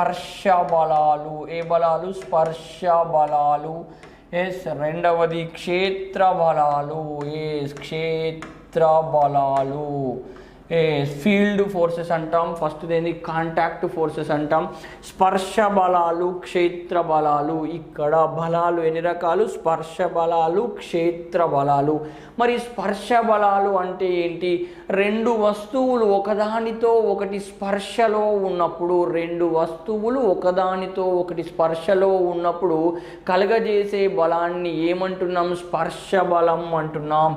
స్పర్శ బలాలు. ఏ బలాలు? స్పర్శ బలాలు. ఎస్. రెండవది క్షేత్ర బలాలు. ఎస్, క్షేత్ర బలాలు. ఫీల్డ్ ఫోర్సెస్ అంటాం. ఫస్ట్ దేని? కాంటాక్ట్ ఫోర్సెస్ అంటాం. స్పర్శ బలాలు, క్షేత్ర బలాలు. ఇక్కడ బలాలు ఎన్ని రకాలు? స్పర్శ బలాలు, క్షేత్ర బలాలు. మరి స్పర్శ బలాలు అంటే ఏంటి? రెండు వస్తువులు ఒకదానితో ఒకటి స్పర్శలో ఉన్నప్పుడు, రెండు వస్తువులు ఒకదానితో ఒకటి స్పర్శలో ఉన్నప్పుడు కలగజేసే బలాన్ని ఏమంటున్నాం? స్పర్శ బలం అంటున్నాం.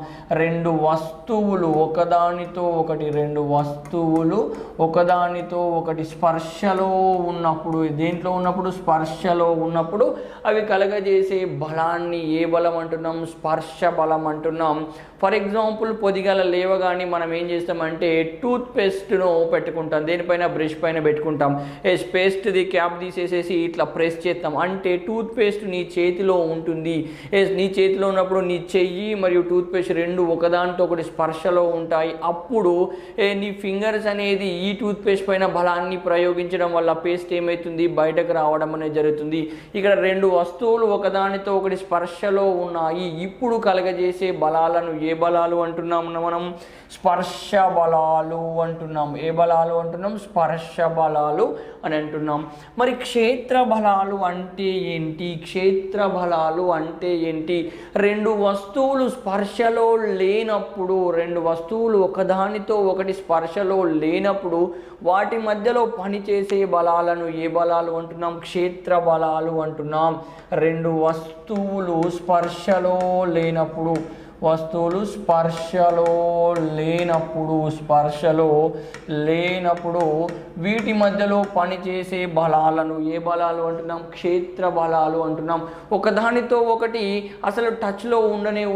రెండు వస్తువులు ఒకదానితో ఒకటి, రెండు వస్తువులు ఒకదానితో ఒకటి స్పర్శలో ఉన్నప్పుడు, దేంట్లో ఉన్నప్పుడు? స్పర్శలో ఉన్నప్పుడు అవి కలగజేసే బలాన్ని ఏ బలం అంటున్నాం? స్పర్శ బలం అంటున్నాం. ఫర్ ఎగ్జాంపుల్, పొదిగల లేవగానే మనం ఏం చేస్తామంటే టూత్ పేస్ట్ను పెట్టుకుంటాం. దేనిపైన? బ్రష్ పైన పెట్టుకుంటాం. పేస్ట్ది క్యాప్ తీసేసేసి ఇట్లా ప్రెస్ చేస్తాం. అంటే టూత్ పేస్ట్ నీ చేతిలో ఉంటుంది. నీ చేతిలో ఉన్నప్పుడు నీ చెయ్యి మరియు టూత్ పేస్ట్ రెండు ఒకదానితో ఒకటి స్పర్శలో ఉంటాయి. అప్పుడు నీ ఫింగర్స్ అనేది ఈ టూత్ పేస్ట్ పైన బలాన్ని ప్రయోగించడం వల్ల పేస్ట్ ఏమవుతుంది? బయటకు రావడం అనేది జరుగుతుంది. ఇక్కడ రెండు వస్తువులు ఒకదానితో ఒకటి స్పర్శలో ఉన్నాయి. ఇప్పుడు కలగజేసే బలాలను ఏ బలాలు అంటున్నాం మనం? స్పర్శ బలాలు అంటున్నాం. ఏ బలాలు అంటున్నాం? స్పర్శ బలాలు అని అంటున్నాం. మరి క్షేత్ర బలాలు అంటే ఏంటి? క్షేత్ర బలాలు అంటే ఏంటి? రెండు వస్తువులు స్పర్శలో లేనప్పుడు, రెండు వస్తువులు ఒకదానితో ఒకటి స్పర్శలో లేనప్పుడు వాటి మధ్యలో పనిచేసే బలాలను ఏ బలాలు అంటున్నాం? క్షేత్ర బలాలు అంటున్నాం. రెండు వస్తువులు స్పర్శలో లేనప్పుడు, వస్తువులు స్పర్శలో లేనప్పుడు వీటి మధ్యలో పనిచేసే బలాలను ఏ బలాలు అంటున్నాం? క్షేత్ర బలాలు అంటున్నాం. ఒకదానితో ఒకటి అసలు టచ్లో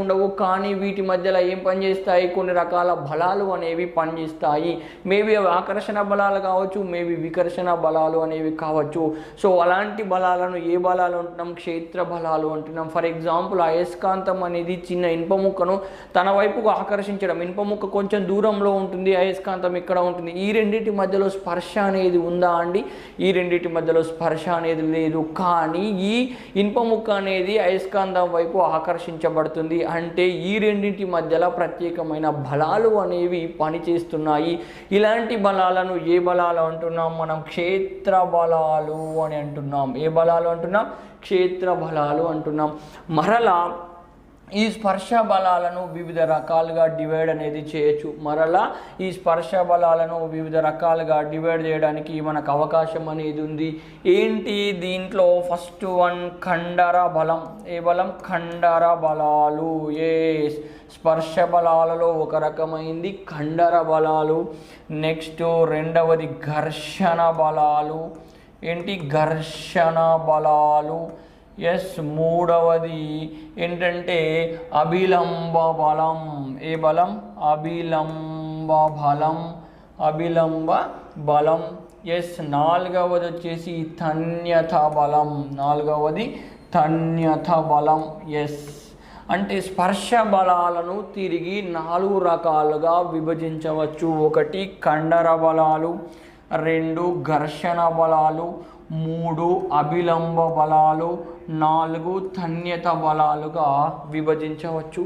ఉండవు, కానీ వీటి మధ్యలో ఏం పనిచేస్తాయి? కొన్ని రకాల బలాలు అనేవి పనిచేస్తాయి. మేబీ అవి ఆకర్షణ బలాలు కావచ్చు, మేబీ వికర్షణ బలాలు అనేవి కావచ్చు. సో అలాంటి బలాలను ఏ బలాలు అంటున్నాం? క్షేత్ర బలాలు అంటున్నాం. ఫర్ ఎగ్జాంపుల్, అయస్కాంతం అనేది చిన్న ఇనుప ముక్కను తన వైపుకు ఆకర్షించడం. ఇనుప ముక్క కొంచెం దూరంలో ఉంటుంది, అయస్కాంతం ఇక్కడ ఉంటుంది. ఈ రెండింటి మధ్యలో స్పర్శ అనేది ఉందా అండి? ఈ రెండింటి మధ్యలో స్పర్శ అనేది లేదు. కానీ ఈ ఇనుప ముక్క అనేది అయస్కాంతం వైపు ఆకర్షించబడుతుంది. అంటే ఈ రెండింటి మధ్యలో ప్రత్యేకమైన బలాలు అనేవి పనిచేస్తున్నాయి. ఇలాంటి బలాలను ఏ బలాలు అంటున్నాం మనం? క్షేత్ర బలాలు అని అంటున్నాం. ఏ బలాలు అంటున్నాం? క్షేత్ర బలాలు అంటున్నాం. మరలా ఈ స్పర్శ బలాలను వివిధ రకాలుగా డివైడ్ అనేది చేయొచ్చు. మరలా ఈ స్పర్శ బలాలను వివిధ రకాలుగా డివైడ్ చేయడానికి మనకు అవకాశం అనేది ఉంది. ఏంటి దీంట్లో? ఫస్ట్ వన్ కండర బలం. ఏ బలం? కండర బలాలు. స్పర్శ బలాలలో ఒక రకమైంది కండర బలాలు. నెక్స్ట్ రెండవది ఘర్షణ బలాలు. ఏంటి? ఘర్షణ బలాలు. మూడవది ఏంటంటే అభిలంబ బలం. ఏ బలం? అభిలంబ బలం. నాలుగవది వచ్చేసి తన్యత బలం. అంటే స్పర్శ బలాలను తిరిగి 4 రకాలుగా విభజించవచ్చు. 1 కండర బలాలు, 2 ఘర్షణ బలాలు, 3 అభిలంబ బలాలు, 4 తన్యత బలాలుగా విభజించవచ్చు.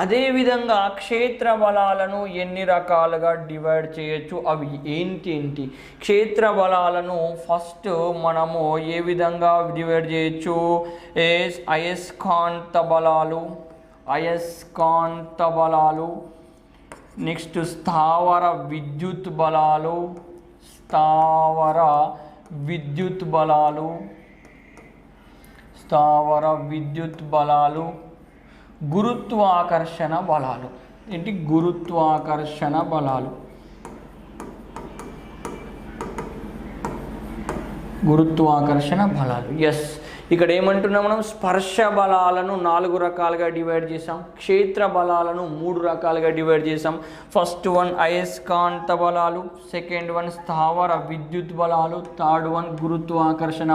అదేవిధంగా క్షేత్ర బలాలను ఎన్ని రకాలుగా డివైడ్ చేయొచ్చు? అవి ఏంటి? క్షేత్ర బలాలను ఫస్ట్ మనము ఏ విధంగా డివైడ్ చేయొచ్చు? అయస్కాంత బలాలు, నెక్స్ట్ స్థావర విద్యుత్ బలాలు, గురుత్వాకర్షణ బలాలు. ఏంటి? గురుత్వాకర్షణ బలాలు. ఇక్కడ ఏమంటున్నాం మనం? స్పర్శ బలాలను 4 రకాలుగా డివైడ్ చేసాం. క్షేత్ర బలాలను 3 రకాలుగా డివైడ్ చేసాం. ఫస్ట్ వన్ అయస్కాంత బలాలు, సెకండ్ వన్ స్థావర విద్యుత్ బలాలు, థర్డ్ వన్ గురుత్వాకర్షణ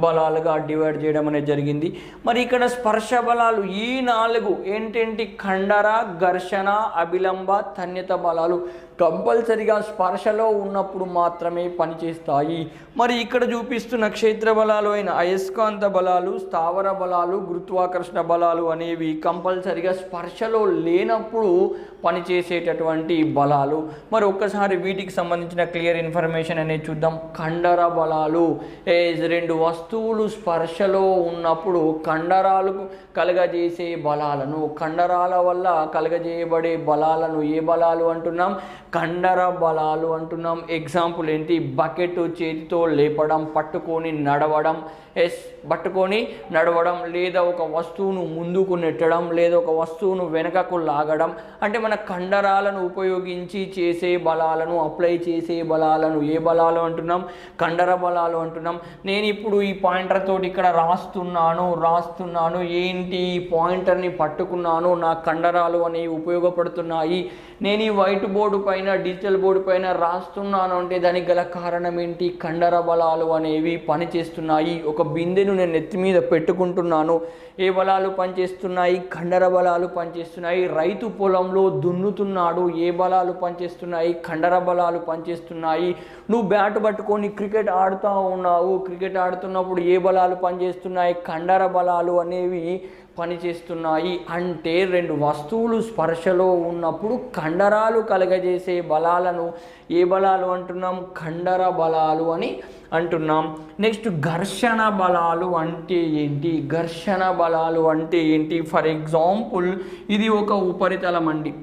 బలాలుగా డివైడ్ చేయడం అనేది జరిగింది. మరి ఇక్కడ స్పర్శ బలాలు ఈ 4 ఏంటేంటి? కండర, ఘర్షణ, అభిలంబ, తన్యత బలాలు కంపల్సరిగా స్పర్శలో ఉన్నప్పుడు మాత్రమే పనిచేస్తాయి. మరి ఇక్కడ చూపిస్తున్న క్షేత్ర బలాలు అయిన అయస్కాంత బలాలు, స్థావర బలాలు, గురుత్వాకర్షణ బలాలు అనేవి కంపల్సరిగా స్పర్శలో లేనప్పుడు పనిచేసేటటువంటి బలాలు. మరి ఒక్కసారి వీటికి సంబంధించిన క్లియర్ ఇన్ఫర్మేషన్ అనేది చూద్దాం. కండర బలాలు 2 వస్తువులు స్పర్శలో ఉన్నప్పుడు కండరాలకు కలగజేసే బలాలను, కండరాల వల్ల కలగజేయబడే బలాలను ఏ బలాలు అంటున్నాం? కండర బలాలు అంటున్నాం. ఎగ్జాంపుల్ ఏంటి? బకెట్ చేతితో లేపడం, పట్టుకొని నడవడం, పట్టుకొని నడవడం, లేదా ఒక వస్తువును ముందుకు నెట్టడం, లేదా ఒక వస్తువును వెనకకు లాగడం. అంటే మన కండరాలను ఉపయోగించి చేసే బలాలను, అప్లై చేసే బలాలను ఏ బలాలు అంటున్నాం? కండర బలాలు అంటున్నాం. నేను ఇప్పుడు ఈ పాయింటర్ తోటి ఇక్కడ రాస్తున్నాను. ఏంటి? ఈ పాయింటర్ని పట్టుకున్నాను, నా కండరాలు అనేవి ఉపయోగపడుతున్నాయి. నేను ఈ వైట్ బోర్డు పైన, డిజిటల్ బోర్డు పైన రాస్తున్నాను అంటే దానికి గల కారణం ఏంటి? కండర బలాలు అనేవి పనిచేస్తున్నాయి. ఒక బిందెను నేను నెత్తి మీద పెట్టుకుంటున్నాను, ఏ బలాలు పనిచేస్తున్నాయి? కండర బలాలు పనిచేస్తున్నాయి. రైతు పొలంలో దున్నుతున్నాడు, ఏ బలాలు పనిచేస్తున్నాయి? కండర బలాలు పనిచేస్తున్నాయి. నువ్వు బ్యాట్ పట్టుకొని క్రికెట్ ఆడుతూ ఉన్నావు, క్రికెట్ ఆడుతున్నప్పుడు ఏ బలాలు పనిచేస్తున్నాయి? కండర బలాలు అనేవి పనిచేస్తున్నాయి. అంటే 2 వస్తువులు స్పర్శలో ఉన్నప్పుడు కండరాలు కలగజేసే బలాలను ఏ బలాలు అంటున్నాం? కండర బలాలు అని అంటున్నాం. నెక్స్ట్ ఘర్షణ బలాలు అంటే ఏంటి? ఘర్షణ బలాలు అంటే ఏంటి? ఫర్ ఎగ్జాంపుల్ ఇది ఒక ఉపరితలం అండి,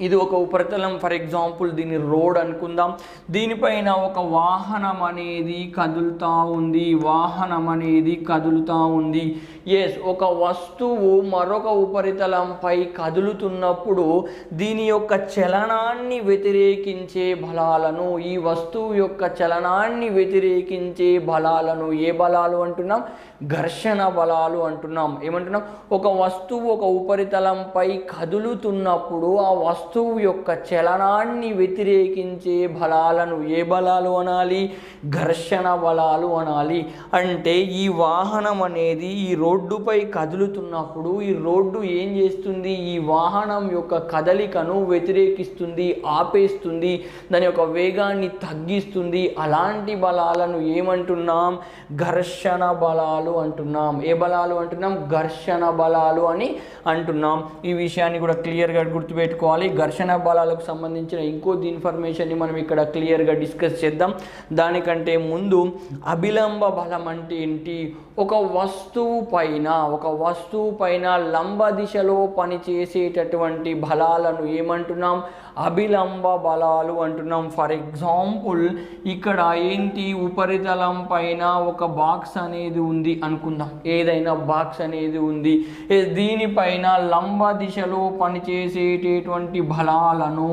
ఇది ఒక ఉపరితలం. ఫర్ ఎగ్జాంపుల్ దీన్ని రోడ్ అనుకుందాం. దీనిపైన ఒక వాహనం అనేది కదులుతూ ఉంది. ఎస్, ఒక వస్తువు మరొక ఉపరితలంపై కదులుతున్నప్పుడు దీని యొక్క చలనాన్ని వ్యతిరేకించే బలాలను, ఈ వస్తువు యొక్క చలనాన్ని వ్యతిరేకించే బలాలను ఏ బలాలు అంటున్నాం? ఘర్షణ బలాలు అంటున్నాం. ఏమంటున్నాం? ఒక వస్తువు ఒక ఉపరితలంపై కదులుతున్నప్పుడు ఆ వస్తువు యొక్క చలనాన్ని వ్యతిరేకించే బలాలను ఏ బలాలు అనాలి? ఘర్షణ బలాలు అనాలి. అంటే ఈ వాహనం అనేది ఈ రోడ్డుపై కదులుతున్నప్పుడు ఈ రోడ్డు ఏం చేస్తుంది? ఈ వాహనం యొక్క కదలికను వ్యతిరేకిస్తుంది, ఆపేస్తుంది, దాని యొక్క వేగాన్ని తగ్గిస్తుంది. అలాంటి బలాలను ఏమంటున్నాం? ఘర్షణ బలాలు అంటున్నాం. ఏ బలాలు అంటున్నాం? ఘర్షణ బలాలు అని అంటున్నాం. ఈ విషయాన్ని కూడా క్లియర్గా గుర్తుపెట్టుకోవాలి. ఘర్షణ బలాలకు సంబంధించిన ఇంకొద్ది ఇన్ఫర్మేషన్ని మనం ఇక్కడ క్లియర్గా డిస్కస్ చేద్దాం. దానికంటే ముందు అభిలంబ బలం అంటే ఏంటి? ఒక వస్తువు పైన లంబ దిశలో పనిచేసేటటువంటి బలాలను ఏమంటున్నాం? అభిలంబ బలాలు అంటున్నాం. ఫర్ ఎగ్జాంపుల్ ఇక్కడ ఏంటి? ఉపరితలం పైన ఒక బాక్స్ అనేది ఉంది అనుకుందాం, ఏదైనా బాక్స్ అనేది ఉంది. దీనిపైన లంబ దిశలో పనిచేసేటటువంటి బలాలను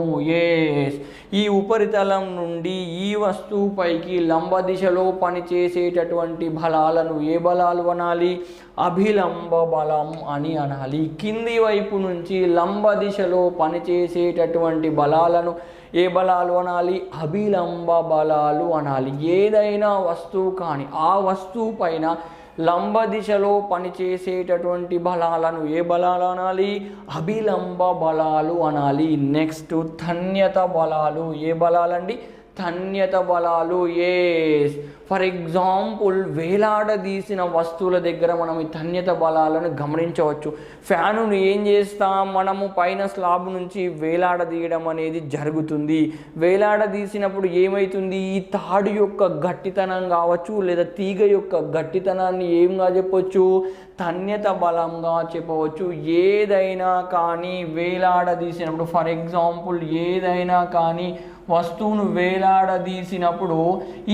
ఈ ఉపరితలం నుండి ఈ వస్తువు పైకి లంబ దిశలో పనిచేసేటటువంటి బలాలను ఏ బలాలు అనాలి? అభిలంబ బలం అని అనాలి. కింది వైపు నుంచి లంబ దిశలో పనిచేసేటటువంటి బలాలను ఏ బలాలు అనాలి? అభిలంబ బలాలు అనాలి. ఏదైనా వస్తువు కానీ ఆ వస్తువు పైన లంబ దిశలో పనిచేసేటటువంటి బలాలను ఏ బలాలు అనాలి? అభిలంబ బలాలు అనాలి. నెక్స్ట్ తన్యత బలాలు. ఏ బలాలండి? తన్యత బలాలు. ఫర్ ఎగ్జాంపుల్ వేలాడదీసిన వస్తువుల దగ్గర మనం ఈ తన్యత బలాలను గమనించవచ్చు. ఫ్యానును ఏం చేస్తాం? మనము పైన స్లాబ్ నుంచి వేలాడదీయడం అనేది జరుగుతుంది. వేలాడదీసినప్పుడు ఏమవుతుంది? ఈ తాడు యొక్క గట్టితనం కావచ్చు, లేదా తీగ యొక్క గట్టితనాన్ని ఏంగా చెప్పవచ్చు? తన్యత బలంగా చెప్పవచ్చు. ఏదైనా కానీ వేలాడదీసినప్పుడు, ఫర్ ఎగ్జాంపుల్ ఏదైనా కానీ వస్తువును వేలాడదీసినప్పుడు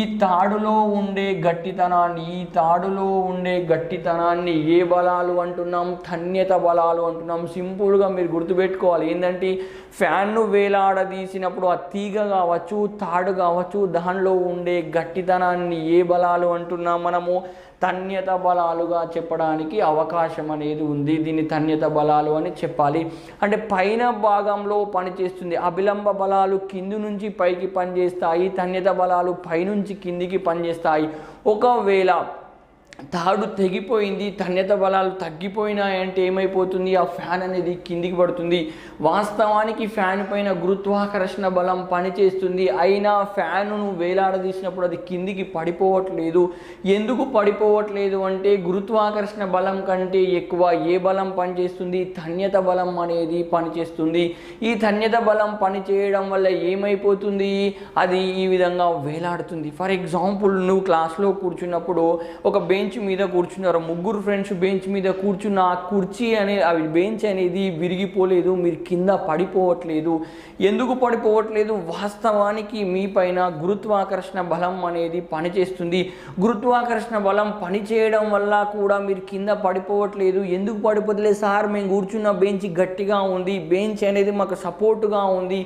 ఈ తాడులో ఉండే గట్టితనాన్ని ఏ బలాలు అంటున్నాం? తన్యత బలాలు అంటున్నాం. సింపుల్గా మీరు గుర్తుపెట్టుకోవాలి. ఏంటంటే ఫ్యాన్ను వేలాడదీసినప్పుడు ఆ తీగ కావచ్చు, తాడు కావచ్చు, దానిలో ఉండే గట్టితనాన్ని ఏ బలాలు అంటున్నాం? మనము తన్యత బలాలుగా చెప్పడానికి అవకాశం అనేది ఉంది. దీన్ని తన్యత బలాలు అని చెప్పాలి. అంటే పైన భాగంలో పనిచేస్తుంది. అభిలంబ బలాలు కింది నుంచి పైకి పనిచేస్తాయి, తన్యత బలాలు పైనుంచి కిందికి పనిచేస్తాయి. ఒకవేళ తాడు తెగిపోయింది, తన్యత బలాలు తగ్గిపోయినాయంటే ఏమైపోతుంది, ఆ ఫ్యాన్ అనేది కిందికి పడుతుంది. వాస్తవానికి ఫ్యాన్ పైన గురుత్వాకర్షణ బలం పనిచేస్తుంది, అయినా ఫ్యాన్ను వేలాడదీసినప్పుడు అది కిందికి పడిపోవట్లేదు. ఎందుకు పడిపోవట్లేదు అంటే గురుత్వాకర్షణ బలం కంటే ఎక్కువ ఏ బలం పనిచేస్తుంది, తన్యత బలం అనేది పనిచేస్తుంది. ఈ తన్యత బలం పనిచేయడం వల్ల ఏమైపోతుంది, అది ఈ విధంగా వేలాడుతుంది. ఫర్ ఎగ్జాంపుల్, నువ్వు క్లాస్లో కూర్చున్నప్పుడు ఒక బెంచ్ మీద కూర్చున్నారు, ముగ్గురు ఫ్రెండ్స్ బెంచ్ మీద కూర్చున్న ఆ కుర్చీ బెంచ్ అనేది విరిగిపోలేదు, మీరు కింద పడిపోవట్లేదు. ఎందుకు పడిపోవట్లేదు, వాస్తవానికి మీ పైన గురుత్వాకర్షణ బలం అనేది పనిచేస్తుంది. గురుత్వాకర్షణ బలం పనిచేయడం వల్ల కూడా మీరు కింద పడిపోవట్లేదు. ఎందుకు పడిపోతలేదు సార్, మేము కూర్చున్న బెంచ్ గట్టిగా ఉంది, బెంచ్ అనేది మాకు సపోర్ట్గా ఉంది.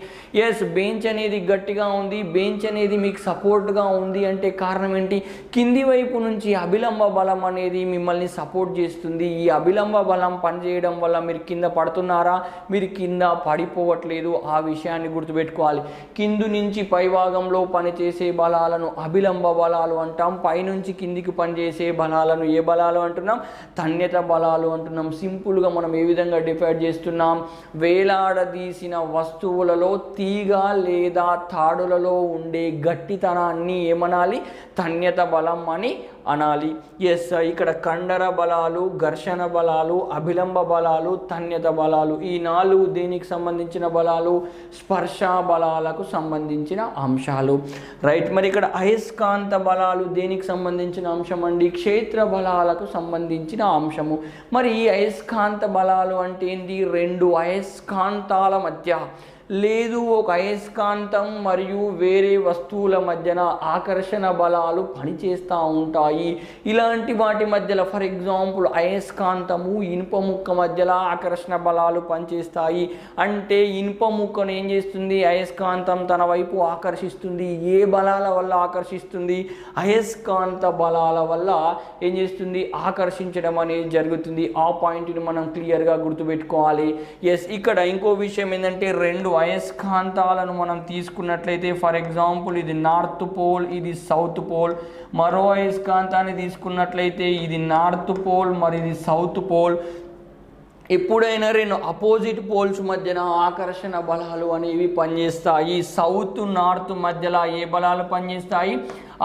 ఎస్, బెంచ్ అనేది గట్టిగా ఉంది, బెంచ్ అనేది మీకు సపోర్ట్గా ఉంది అంటే కారణం ఏంటి, కింది వైపు నుంచి అభిలంబ బలం అనేది మిమ్మల్ని సపోర్ట్ చేస్తుంది. ఈ అభిలంబ బలం పనిచేయడం వల్ల మీరు కింద పడుతున్నారా, మీరు కింద పడిపోవట్లేదు. ఆ విషయాన్ని గుర్తుపెట్టుకోవాలి. కింది నుంచి పై భాగంలో పనిచేసే బలాలను అభిలంబ బలాలు అంటాం, పైనుంచి కిందికి పనిచేసే బలాలను ఏ బలాలు అంటున్నాం, తన్యత బలాలు అంటున్నాం. సింపుల్గా మనం ఏ విధంగా డిఫైడ్ చేస్తున్నాం, వేలాడదీసిన వస్తువులలో తీగ లేదా తాడులలో ఉండే గట్టితనాన్ని ఏమనాలి, తన్యత బలం అని అనాలి. ఎస్, ఇక్కడ కండర బలాలు, ఘర్షణ బలాలు, అభిలంబ బలాలు, తన్యత బలాలు, ఈ 4 దేనికి సంబంధించిన బలాలు, స్పర్శ బలాలకు సంబంధించిన అంశాలు. రైట్, మరి ఇక్కడ అయస్కాంత బలాలు దేనికి సంబంధించిన అంశం అండి, క్షేత్ర బలాలకు సంబంధించిన అంశము. మరి ఈ అయస్కాంత బలాలు అంటే ఏంటి, 2 అయస్కాంతాల మధ్య లేదు ఒక అయస్కాంతం మరియు వేరే వస్తువుల మధ్యన ఆకర్షణ బలాలు పనిచేస్తూ ఉంటాయి. ఇలాంటి వాటి మధ్యలో ఫర్ ఎగ్జాంపుల్ అయస్కాంతము ఇనుప ముక్క మధ్యలో ఆకర్షణ బలాలు పనిచేస్తాయి. అంటే ఇనుప ముక్కను ఏం చేస్తుంది, అయస్కాంతం తన వైపు ఆకర్షిస్తుంది. ఏ బలాల వల్ల ఆకర్షిస్తుంది, అయస్కాంత బలాల వల్ల ఏం చేస్తుంది, ఆకర్షించడం అనేది జరుగుతుంది. ఆ పాయింట్ని మనం క్లియర్గా గుర్తుపెట్టుకోవాలి. ఎస్, ఇక్కడ ఇంకో విషయం ఏంటంటే, 2 అయస్కాంతాలను మనం తీసుకున్నట్లయితే ఫర్ ఎగ్జాంపుల్ ఇది నార్త్ పోల్, ఇది సౌత్ పోల్. మరో అయస్కాంతాన్ని తీసుకున్నట్లయితే ఇది నార్త్ పోల్ మరి ఇది సౌత్ పోల్. ఎప్పుడైనా 2 అపోజిట్ పోల్స్ మధ్యన ఆకర్షణ బలాలు అనేవి పనిచేస్తాయి. సౌత్ నార్త్ మధ్యలో ఏ బలాలు పనిచేస్తాయి,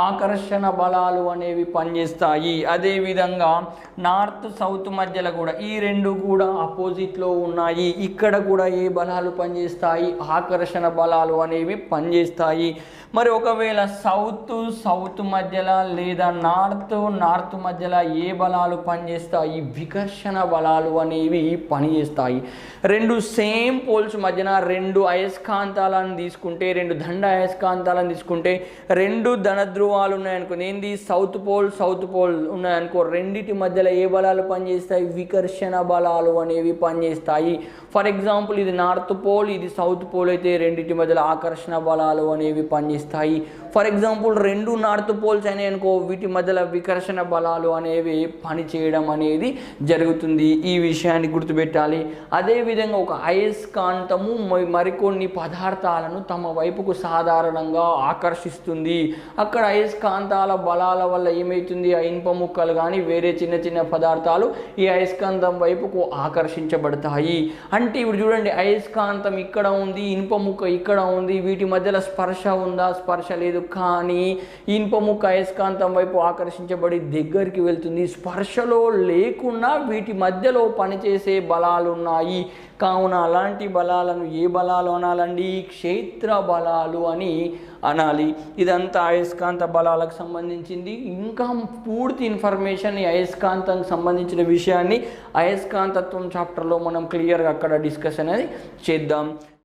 ఆకర్షణ బలాలు అనేవి పనిచేస్తాయి. అదేవిధంగా నార్త్ సౌత్ మధ్యలో కూడా ఈ 2 కూడా అపోజిట్లో ఉన్నాయి. ఇక్కడ కూడా ఏ బలాలు పనిచేస్తాయి, ఆకర్షణ బలాలు అనేవి పనిచేస్తాయి. మరి ఒకవేళ సౌత్ మధ్యలో లేదా నార్త్ మధ్యలో ఏ బలాలు పనిచేస్తాయి, వికర్షణ బలాలు అనేవి పనిచేస్తాయి. 2 సేమ్ పోల్స్ మధ్యన 2 అయస్కాంతాలను తీసుకుంటే, 2 దండ అయస్కాంతాలను తీసుకుంటే 2 ధన ధ్రువాలు ఉన్నాయనుకో, ఏంది సౌత్ పోల్ ఉన్నాయనుకో, రెండిటి మధ్యలో ఏ బలాలు పనిచేస్తాయి, వికర్షణ బలాలు అనేవి పనిచేస్తాయి. ఫర్ ఎగ్జాంపుల్ ఇది నార్త్ పోల్, ఇది సౌత్ పోల్ అయితే రెండిటి మధ్యలో ఆకర్షణ బలాలు అనేవి పనిచేస్తాయి. ఫర్ ఎగ్జాంపుల్ 2 నార్త్ పోల్స్ అయినాయి అనుకో, వీటి మధ్యలో వికర్షణ బలాలు అనేవి పనిచేయడం అనేది జరుగుతుంది. ఈ విషయాన్ని గుర్తుపెట్టాలి. అదేవిధంగా ఒక అయస్కాంతము మరికొన్ని పదార్థాలను తమ వైపుకు సాధారణంగా ఆకర్షిస్తుంది. అక్కడ అయస్కాంతాల బలాల వల్ల ఏమవుతుంది, ఆ ఇనుప ముక్కలు కానీ వేరే చిన్న చిన్న పదార్థాలు ఈ అయస్కాంతం వైపుకు ఆకర్షించబడతాయి. అంటే ఇప్పుడు చూడండి, అయస్కాంతం ఇక్కడ ఉంది, ఇనుప ముక్క ఇక్కడ ఉంది, వీటి మధ్యలో స్పర్శ ఉందా, స్పర్శ లేదు. కానీ ఇనుప ముక్క అయస్కాంతం వైపు ఆకర్షించబడి దగ్గరికి వెళ్తుంది. స్పర్శలో లేకుండా వీటి మధ్యలో పనిచేసే బలాలు ఉన్నాయి. కావున అలాంటి బలాలను ఏ బలాలు అనాలండి, క్షేత్ర బలాలు అని అనాలి. ఇదంతా అయస్కాంత బలాలకు సంబంధించింది. ఇంకా పూర్తి ఇన్ఫర్మేషన్ ఈ అయస్కాంతానికి సంబంధించిన విషయాన్ని అయస్కాంతత్వం చాప్టర్లో మనం క్లియర్గా అక్కడ డిస్కస్ అనేది చేద్దాం.